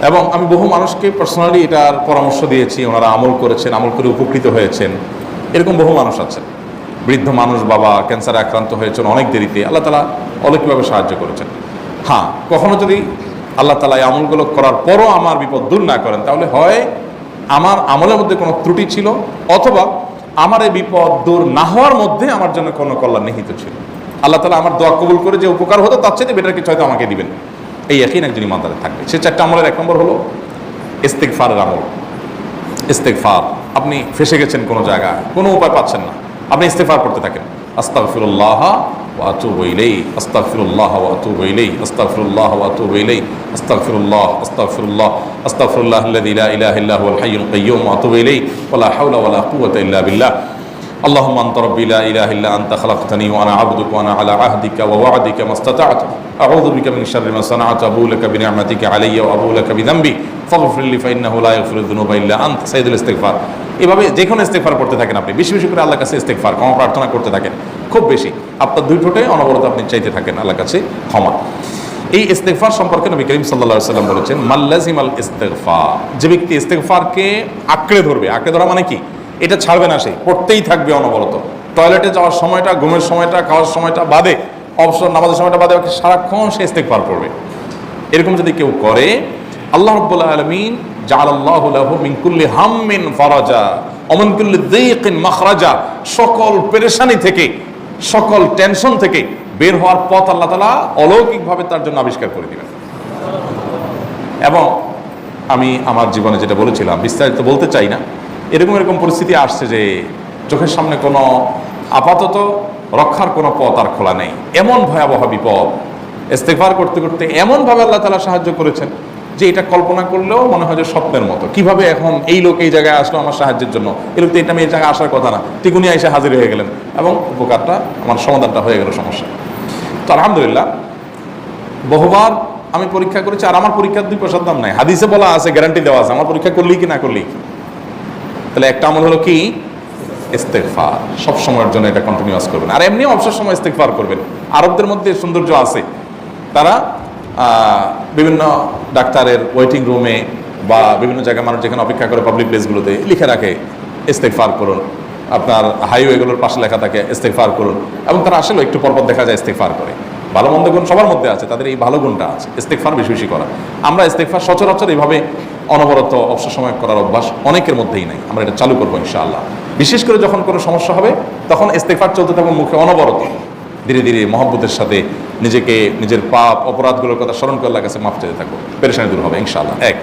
এবং আমি বহু মানুষকে পার্সোনালি এটার পরামর্শ দিয়েছি, ওনারা আমল করেছেন, আমল করে উপকৃত হয়েছেন। এরকম বহু মানুষ আছেন, বৃদ্ধ মানুষ, বাবা ক্যান্সারে আক্রান্ত হয়েছেন অনেক দেরিতে, আল্লাহ তাআলা অলৌকিকভাবে সাহায্য করেছেন। হ্যাঁ, কখনো যদি আল্লাহ তাআলা এই আমলগুলো করার পরও আমার বিপদ দূর না করেন, তাহলে হয় আমার আমলের মধ্যে কোনো ত্রুটি ছিল, অথবা আমার এই বিপদ দূর না হওয়ার মধ্যে আমার জন্য কোনো কল্যাণ নিহিত ছিল। আল্লাহ তাআলা আমার দোয়া কবুল করে যে উপকার হতো তার চেয়ে বেটার কিছু হয়তো আমাকে দিবেন, এই ইয়াকিন একজন ইমানদারের থাকবে। সে 4টা আমলের 1 নম্বর হলো ইস্তেগফারের আমল। ইস্তেগফার, আপনি ফেসে গেছেন কোনো জায়গায়, কোনো উপায় পাচ্ছেন না, আপনি ইস্তেগফার করতে থাকেন। আস্তাগফিরুল্লাহ ওয়া আতুবু ইলাইহি, আস্তাগফিরুল্লাহ ওয়া আতুবু ইলাইহি, আস্তাগফিরুল্লাহ ওয়া আতুবু ইলাইহি, আস্তাগফিরুল্লাহ, আস্তাগফিরুল্লাহ, আস্তাগফিরুল্লাহাল্লাযী লা ইলাহা ইল্লা হুয়াল হাইয়ুল কাইয়্যুম ওয়া আতুবু ইলাইহি ওয়া লা হাওলা ওয়া লা কুওয়াতা ইল্লা বিল্লাহ। اللهم أنت ربي لا إله إلا أنت خلقتني وأنا عبدك وأنا على عهدك ووعدك ما استطعت أعوذ بك من شر ما صنعت أبوء لك بنعمتك علي وأبوء لك بذنبي فاغفر لي فإنه لا يغفر الذنوب إلا أنت سيد الاستغفار। এভাবে যে কোনো ইস্তেগফার করতে থাকেন, আপনি বেশি বেশি করে আল্লাহর কাছে ইস্তেগফার ক্ষমা প্রার্থনা করতে থাকেন, খুব বেশি আপনার 2 ঠোঁটে অনবরত আপনি চাইতে থাকেন আল্লাহর কাছে ক্ষমা। এই ইস্তেগফার সম্পর্কে নবী করিম সাল্লাল্লাহু আলাইহি ওয়াসাল্লাম বলেছেন, মাল্লাজিমাল ইস্তেগফার, যে ব্যক্তি ইস্তেগফারকে আঁকড়ে ধরবে, আঁকড়ে ধরা মানে কি, এটা ছাড়বে না, সে পড়তেই থাকবে অনবরত, টয়লেটে যাওয়ার সময়টা, ঘুমের সময়টা, খাওয়ার সময়টা বাদে, অবসর নামাজের সময়টা বাদে সারাক্ষণ সে ইস্তেগফার করবে। এরকম যদি কেউ করে, আল্লাহ রাব্বুল আলামিন জাআলাল্লাহু লাহু মিন কুল্লি হাম্মিন ফারাজা ওয়া মিন কুল্লি যায়কিন মাখরাজা, সকল পেরেশানি থেকে, সকল টেনশন থেকে বের হওয়ার পথ আল্লাহ তাআলা অলৌকিকভাবে তার জন্য আবিষ্কার করে দিবেন। এবং আমি আমার জীবনে যেটা বলেছিলাম, বিস্তারিত বলতে চাই না, এরকম পরিস্থিতি আসছে যে চোখের সামনে কোনো আপাতত রক্ষার কোনো পথ আর খোলা নেই, এমন ভয়াবহ বিপদ। ইস্তেগফার করতে করতে এমনভাবে আল্লাহ তাআলা সাহায্য করেছেন যে এটা কল্পনা করলেও মনে হয় যে স্বপ্নের মতো। কিভাবে এখন এই লোক এই জায়গায় আসলো আমার সাহায্যের জন্য, এই লোক তো এটা এই জায়গায় আসার কথা না, ঠিক উনি এসে হাজির হয়ে গেলেন এবং উপকারটা, আমার সমাধানটা হয়ে গেল সমস্যা। তো আলহামদুলিল্লাহ, বহুবার আমি পরীক্ষা করেছি, আর আমার পরীক্ষার 2 পয়সার দাম নাই, হাদিসে বলা আছে, গ্যারান্টি দেওয়া আছে, আমার পরীক্ষা করলেই কি না করলেই কি। তাহলে একটা আমল হলো কি, ইস্তেগফার। সব সময়ের জন্য এটা কন্টিনিউয়াস করবেন, আর এমনিও অবসর সময় ইস্তেগফার করবেন। আরবদের মধ্যে সৌন্দর্য আছে, তারা বিভিন্ন ডাক্তারের ওয়েটিং রুমে বা বিভিন্ন জায়গায় মানুষ যেখানে অপেক্ষা করে পাবলিক প্লেসগুলোতে লিখে রাখে ইস্তেগফার করুন, আপনার হাইওয়েগুলোর পাশে লেখা থাকে ইস্তেগফার করুন, এবং তারা আসলে একটু পরপর দেখা যায় ইস্তেগফার করে। ভালো মন্দ গুণ সবার মধ্যে আছে, তাদের এই ভালো গুণটা আছে, ইস্তেগফার বেশি বেশি করা। আমরা ইস্তেগফার সচরাচর এইভাবে অনবরত অবসর সময় করার অভ্যাস অনেকের মধ্যেই নাই, আমরা এটা চালু করবো ইনশাআল্লাহ। বিশেষ করে যখন কোনো সমস্যা হবে তখন ইস্তেগফার চলতে থাকবে মুখে অনবরত, ধীরে ধীরে মহব্বতের সাথে নিজেকে, নিজের পাপ অপরাধগুলোর কথা স্মরণ করে আল্লাহর কাছে মাফ চাইতে থাকবো, পেরেশানি দূর হবে ইনশাআল্লাহ। 1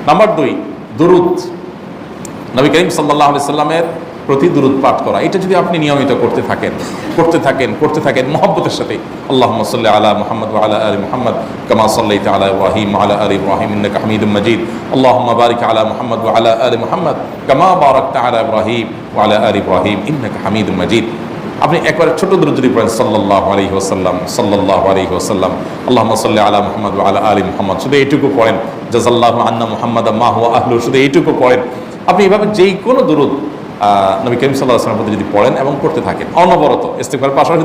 নাম্বার 2, দুরুদ, নবী করিম সাল্লাল্লাহু আলাইহি সাল্লামের প্রতি দুরুদ পাঠ করা। এটা যদি আপনি নিয়মিত করতে থাকেন মহব্বতের সাথে, আল্লাহুম্মা সাল্লি আলা মুহাম্মদ ওয়া আলা আলি মুহাম্মদ কামা সাল্লাইতা আলা ইব্রাহিম ওয়া আলা আলি ইব্রাহিম ইন্নাকা হামিদুম মাজিদ, আল্লাহুম্মা বারিক আলা মুহাম্মদ ওয়া আলা আলি মুহাম্মদ কামা বারাকতা আলা ইব্রাহিম ওয়া আলা আলি ইব্রাহিম ইন্নাকা হামিদুম মাজিদ। আপনি একবার ছোট দুরূদ যদি পড়েন, সাল্লাল্লাহু আলাইহি ওয়াসাল্লাম, সাল্লাল্লাহু আলাইহি ওয়াসাল্লাম, আল্লাহুম্মা সাল্লি আলা মুহাম্মদ ওয়া আলা আলি মুহাম্মদ, শুধু এইটুকু পড়েন। জাযাল্লাহু আন্না মুহাম্মাদাম মা হুয়া আহলু, শুধু এইটুকু পড়েন। আপনি এভাবে যেই কোনো দুরূদ নবী করিম সাল্লাল্লাহু আলাইহি ওয়াসাল্লামের প্রতি যদি পড়েন এবং করতে থাকেন অনবরত, ইস্তেগফারের পাশাপাশি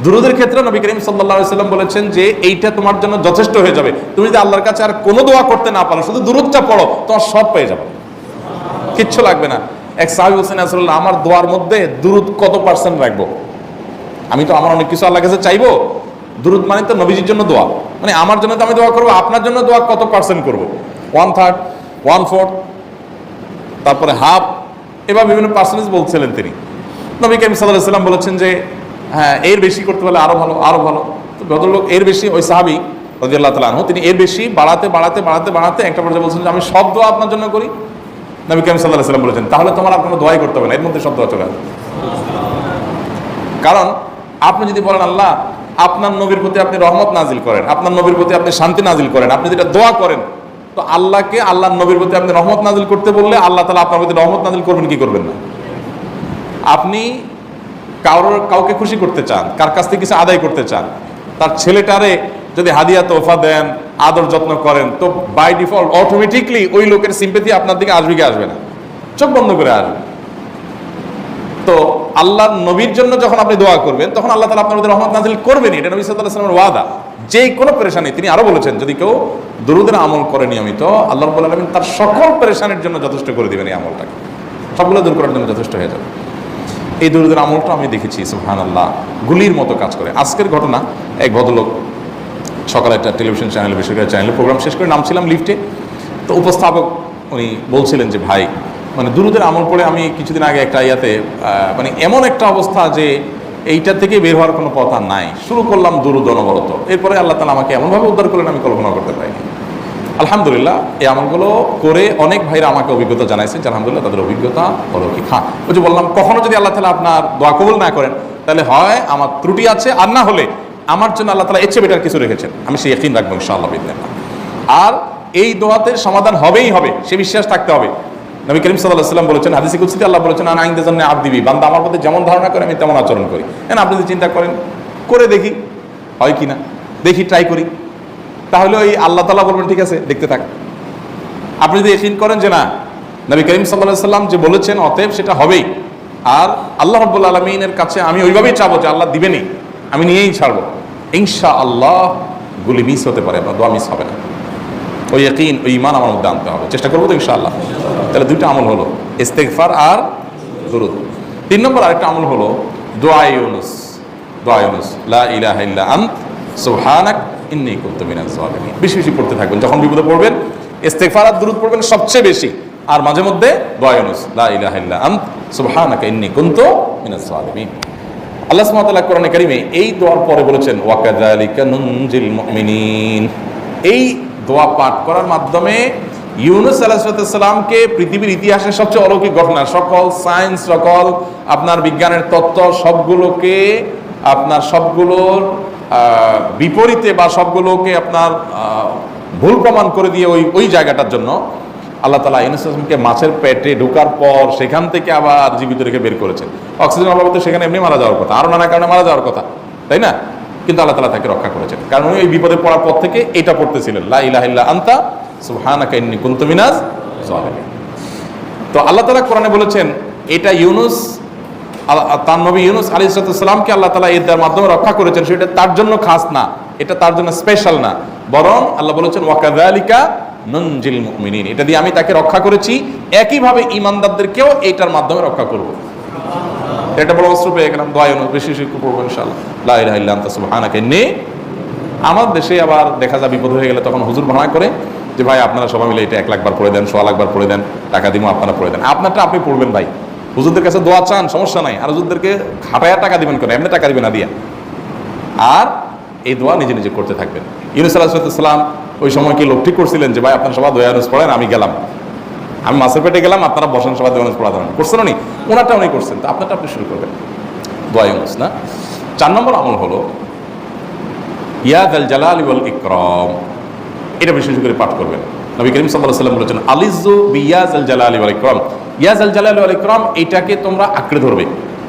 দুরূদের ক্ষেত্রে নবী করিম সাল্লাল্লাহু আলাইহি ওয়াসাল্লাম বলেছেন যে এইটা তোমার জন্য যথেষ্ট হয়ে যাবে। তুমি যদি আল্লাহর কাছে আর কোনো দোয়া করতে না পারো, শুধু দুরূদটা পড়ো, তোমার সব পেয়ে যাবে, কিচ্ছু লাগবে না। এক সাহাবী বলছেন, রাসূলুল্লাহ, আমার দোয়ার মধ্যে দুরূদ কত পার্সেন্ট রাখবো? আমি তো আমার অনেক কিছু আল্লাহর কাছে চাইবো, দুরূদ মানে তো নবীজির জন্য দোয়া, মানে আমার জন্য তো আমি দোয়া করবো, আপনার জন্য দোয়া কত পার্সেন্ট করবো? 1/3, 1/4, তারপরে হাফ, এবার বিভিন্ন পার্সেন্টেজ বলছিলেন তিনি। নবী করিম সাল্লাল্লাহু আলাইহি ওয়াসাল্লাম বলেছেন যে হ্যাঁ, এর বেশি করতে পারলে আরো ভালো, আরো ভালো। তো ভদ্রলোক এর বেশি, ওই সাহাবী রাদিয়াল্লাহু তাআলা আনহু, তিনি এর বেশি বাড়াতে একটা পর্যায়ে বলছেন যে আমি সব দোয়া আপনার জন্য করি। নবী করিম সাল্লাল্লাহু আলাইহি ওয়াসাল্লাম বলেছেন তাহলে তোমার আর কোনো দোয়াই করতে হবে না, এর মধ্যে সব দোয়া চলে আসবে। কারণ আপনি যদি বলেন আল্লাহ আপনার নবীর প্রতি আপনি রহমত নাজিল করেন, আপনার নবীর প্রতি আপনি শান্তি নাজিল করেন, আপনি যেটা দোয়া করেন, তো আল্লাহকে আল্লাহর নবীর প্রতি আপনি রহমত নাজিল করতে বললে আল্লাহ তাআলা আপনার প্রতি রহমত নাজিল করবেন কি করবেন না? আপনি কাউকে খুশি করতে চান, কার কাছ থেকে কিছু আদায় করতে চান, তার ছেলেটারে যদি হাদিয়া তোহফা দেন, আদর যত্ন করেন, তো বাই ডিফল্ট অটোমেটিকলি ওই লোকের সিম্পেথি আপনার দিকে আসবে কি আসবে না? চোখ বন্ধ করে আসবে। তো আল্লাহর নবীর জন্য যখন আপনি দোয়া করবেন তখন আল্লাহ তাআলা আপনার প্রতি রহমত নাজিল করবেন, এটা নবী সাল্লাল্লাহু আলাইহি ওয়াসাল্লামের ওয়াদা। যে কোনো পেরেশানি, তিনি আরো বলেছেন যদি কেউ দুরুদের আমল করে নিয়মিত, আল্লাহ রাব্বুল আলামিন তার সকল পেরেশানির জন্য যথেষ্ট করে দিবেন। এই আমলটাকে সবগুলো দূর করার জন্য যথেষ্ট হয়ে যাবে। এই দুরুদের আমলটা আমি দেখেছি সুবহানাল্লাহ গুলির মতো কাজ করে। আজকের ঘটনা, এক ভদ্রলোক সকালে একটা টেলিভিশন চ্যানেল, বেসরকারি চ্যানেলে প্রোগ্রাম শেষ করে নামছিলাম লিফটে, তো উপস্থাপক উনি বলছিলেন যে ভাই মানে দুরুদের আমল পড়ে আমি কিছুদিন আগে একটা ইয়াতে মানে এমন একটা অবস্থা যে এইটা থেকে বের হওয়ার কোনো পথ আর নাই, শুরু করলাম দুরুদ অনবরত, এরপরে আল্লাহ তাআলা আমাকে এমনভাবে উদ্ধার করলেন আমি কল্পনা করতে পারিনি। আলহামদুলিল্লাহ এই আমলগুলো করে অনেক ভাইরা আমাকে অভিজ্ঞতা জানাইছে যে আলহামদুলিল্লাহ তাদের অভিজ্ঞতা অলৌকিক। হ্যাঁ ওই যে বললাম, কখনো যদি আল্লাহ তাআলা আপনার দোয়া কবুল না করেন তাহলে হয় আমার ত্রুটি আছে, আর না হলে আমার জন্য আল্লাহ তাআলা এর চেয়ে বেটার কিছু রেখেছেন, আমি সেই ইয়াকিন রাখবো ইনশাআল্লাহ বিইذنিল্লাহ। আর এই দোয়াতে সমাধান হবেই হবে, সে বিশ্বাস থাকতে হবে। নবী করিম সাল্লাল্লাহু আলাইহি ওয়াসাল্লাম বলেছেন, হাদিসে কুদসিতে আল্লাহ বলেছেন, আনা ইনদা যান্নি আবদি বি, বান্দা আমার প্রতি যেমন ধারণা করে আমি তেমন আচরণ করি। আপনি যদি চিন্তা করেন করে দেখি হয় কিনা, দেখি ট্রাই করি, তাহলে ওই আল্লাহ তাআলা বলবেন ঠিক আছে দেখতে থাক। আপনি যদি ইয়াকিন করেন যে না নবী করিম সাল্লাল্লাহু আলাইহি ওয়াসাল্লাম যে বলেছেন অতএব সেটা হবেই, আর আল্লাহ রাব্বুল আলামিনের কাছে আমি ওইভাবেই চাবো যে আল্লাহ দিবেনই, আমি নিয়েই ছাড়বো, ইনশাআল্লাহ গুলি মিস হতে পারে, আপনার দোয়া মিস হবে না। ওই ইয়াকিন, ওই ঈমান আমার মধ্যে আনতে হবে, চেষ্টা করবো তো ইনশাআল্লাহ। তাহলে দুইটা আমল হলো, ইস্তেগফার আর দুরূদ। 3 নম্বর আরেকটা আমল হলো দোয়া ইউনুস। দোয়া ইউনুস, লা ইলাহা ইল্লা আনত সুবহানাক ইন্নী কুনতু মিনাজ জালিমিন। বেশি বেশি পড়তে থাকবেন, যখন বিপদে পড়বেন ইস্তেগফার আর দুরূদ পড়বেন সবচেয়ে বেশি, আর মাঝে মধ্যে দোয়া ইউনুস, লা ইলাহা ইল্লা আনত সুবহানাকা ইন্নী কুনতু মিনাজ জালিমিন। আল্লাহ সুবহানাহু ওয়া তাআলা কোরআনে কারীমে এই দোয়ার পরে বলেছেন ওয়া কাযালিকা নুনজিল মুমিনিন। এই দোয়া পাঠ করার মাধ্যমে ইউনুস আলাইহিস সালামকে পৃথিবীর ইতিহাসের সবচেয়ে অলৌকিক ঘটনা, সকল সায়েন্স, সকল আপনার বিজ্ঞানের তত্ত্ব সবগুলোকে আপনার সবগুলোর বিপরীতে বা সবগুলোকে আপনার ভুল প্রমাণ করে দিয়ে ওই জায়গাটার জন্য আল্লাহ তাআলা ইউনুস আলাইহিসকে মাছের পেটে ঢোকার পর সেখান থেকে আবার জীবিত রেখে বের করেছেন। অক্সিজেন অভাবে তো সেখানে এমনি মারা যাওয়ার কথা, আরো নানা কারণে মারা যাওয়ার কথা, তাই না? কিন্তু আল্লাহ তাআলা তাকে রক্ষা করেছেন, কারণ উনি ওই বিপদে পড়ার পর থেকে এটা পড়তেছিলেন, লা ইলাহা ইল্লা আনতা সুবহানাকা ইন্নী কুনতু মিনাজ জালিমিন। তো আল্লাহ তাআলা কোরআনে বলেছেন এটা ইউনুস, তার নবী ইউনুস আলাইহিস সালামকে আল্লাহ তাআলা এর মাধ্যমে রক্ষা করেছেন, সেটা তার জন্য খাস না, এটা তার জন্য স্পেশাল না, বরং আল্লাহ বলেছেন ওয়া কাযালিকা নুনজিল মুমিনিন, এটা দিয়ে আমি তাকে রক্ষা করেছি, একইভাবে ঈমানদারদেরকেও এটার মাধ্যমে রক্ষা করব। এটা বড় অস্ত্র পেয়ে গেলাম, দোয়া ইউনুস বেশি বেশি পড়বো ইনশাআল্লাহ, লা ইলাহা ইল্লা আনতা সুবহানাকা ইন্নী। আমার দেশে আবার দেখা যায় বিপদ হয়ে গেলে তখন হুজুর ভাড়া করে যে ভাই আপনারা সবাই মিলে এটা 1 লাখ বার পড়ে দেন, 100 লাখ বার পড়ে দেন, টাকা দিব আপনারা পড়ে দেন। আপনারটা আপনি পড়বেন ভাই, হুজুরদের কাছে দোয়া চান সমস্যা নাই, আর হুজুরদেরকে খাটায়া টাকা দিবেন কেন, এমনি টাকা দিবেন না দিয়া। আর এই দোয়া নিজে নিজে করতে থাকবেন। ইউনুস আলাইহিস সালাম ওই সময় কি লোক ঠিক করছিলেন যে ভাই আপনারা সবাই দোয়া ইউনুস পড়েন, আমি গেলাম, আমি মাছের পেটে গেলাম, আপনারা বসেন সবাই দোয়া ইউনুস পড়া দেন, করছেন উনি, ওনারটা উনি করছেন, তো আপনারটা আপনি শুরু করবেন দোয়া ইউনুস না। 4 নম্বর আমল হলো ইয়া যাল জালালি ওয়াল ইকরাম, এটা বিশেষ করে পাঠ করবেন। নবী করিম সাল্লাল্লাহু আলাইহি ওয়াসাল্লাম বলেছেন আলিযু বিয়া যাল জালালি ওয়াল ইকরাম, ইয়া যাল জালালি ওয়াল ইকরাম, এটাকে তোমরা আঁকড়ে ধরবে।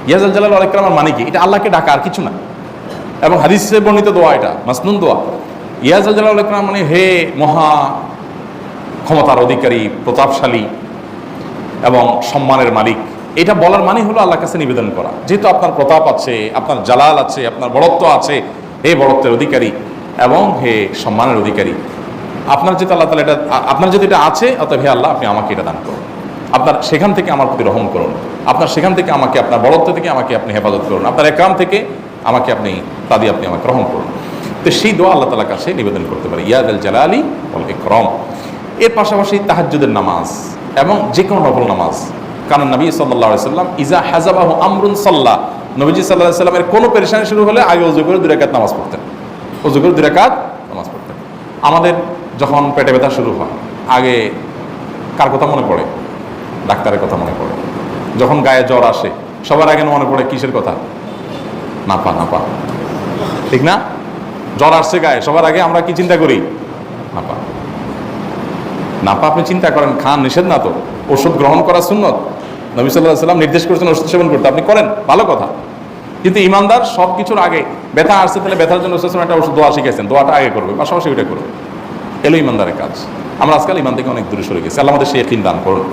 ইয়া যাল জালালি ওয়াল ইকরাম মানে কি? এটা আল্লাহকে ডাকা, আর কিছু না, এবং হাদিসে বর্ণিত দোয়া, এটা মাসনুন দোয়া। ইয়া যাল জালালি ওয়াল ইকরাম মানে হে মহা ক্ষমতার অধিকারী, প্রতাপশালী এবং সম্মানের মালিক, এটা বলার মানে হলো আল্লাহর কাছে নিবেদন করা, যেহেতু আপনার প্রতাপ আছে, আপনার জালাল আছে, আপনার বড়ত্ব আছে, হে বড়ত্বের অধিকারী এবং হে সম্মানের অধিকারী, আপনার যেহেতু আল্লাহ তাআলা এটা, আপনার যদি এটা আছে, অতএব হে আল্লাহ আপনি আমাকে এটা দান করুন, আপনার সেখান থেকে আমার প্রতি রহম করুন, আপনার সেখান থেকে আমাকে, আপনার বড়ত্ব থেকে আমাকে আপনি হেফাজত করুন, আপনার একরাম থেকে আমাকে আপনি তা দিয়ে আপনি আমাকে রহম করুন। তো সেই দোয়া আল্লাহ তাআলার কাছে নিবেদন করতে পারি, ইয়া যাল জালালি ওয়াল ইকরাম। এর পাশাপাশি তাহাজ্জুদের নামাজ এবং যে কোনো নফল নামাজ, কারণ নবী সাল্লাল্লাহু আলাইহি ওয়াসাল্লাম ইজা হাযাবাহু আমরুন সাল্লা, নবীজি সাল্লাল্লাহু আলাইহি ওয়াসাল্লামের কোনো পেরেশানি শুরু হলে আগে ওযু করে 2 রাকাত নামাজ পড়তেন, ওযু করে 2 রাকাত নামাজ পড়তেন। আমাদের যখন পেটে ব্যথা শুরু হয় আগে কার কথা মনে পড়ে? ডাক্তারের কথা মনে পড়ে। যখন গায়ে জ্বর আসে সবার আগে মনে পড়ে কিসের কথা? নাপা, নাপা, ঠিক না? জ্বর আসছে গায়ে, সবার আগে আমরা কি চিন্তা করি? নাপা। নাপা আপনি চিন্তা করেন, খান, নিষেধ না তো, ওষুধ গ্রহণ করা সুন্নত, নবী সাল্লাল্লাহু আলাইহি ওয়াসাল্লাম নির্দেশ করেছেন ওষুধ সেবন করতে, আপনি করেন, ভালো কথা। কিন্তু ইমানদার সব কিছুর আগে ব্যথা আসছে, তাহলে ব্যথার জন্য একটা ওষুধ দোয়া শিখেছেন, দোয়াটা আগে করবে, পাশাপাশি ওইটা করবে, এলো ইমানদারের কাজ। আমরা আজকাল ইমান থেকে অনেক দূরে সরে গেছি, আল্লাহ আমাদের সেই ইয়াকিন দান করুন।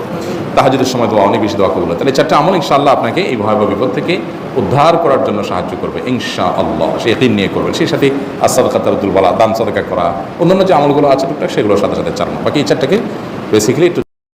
তাহাজ্জুদের সময় দোয়া, অনেক বেশি দোয়া কবুল হয়। তাহলে 4টা আমল ইনশাআল্লাহ আপনাকে এই ভয়াবহ বিপদ থেকে উদ্ধার করার জন্য সাহায্য করবে ইনশাআল্লাহ। সে ইয়াকিন নিয়ে করবেন। সেই সাথে আস-সাদাকাতু তারুদ্দুল বালা, দান সাদাকা করা, অন্যান্য যে আমলগুলো আছে টুকটাক সেগুলোর সাথে সাথে চালানো। বাকি এই চারটাকে বেসিক্যালি একটু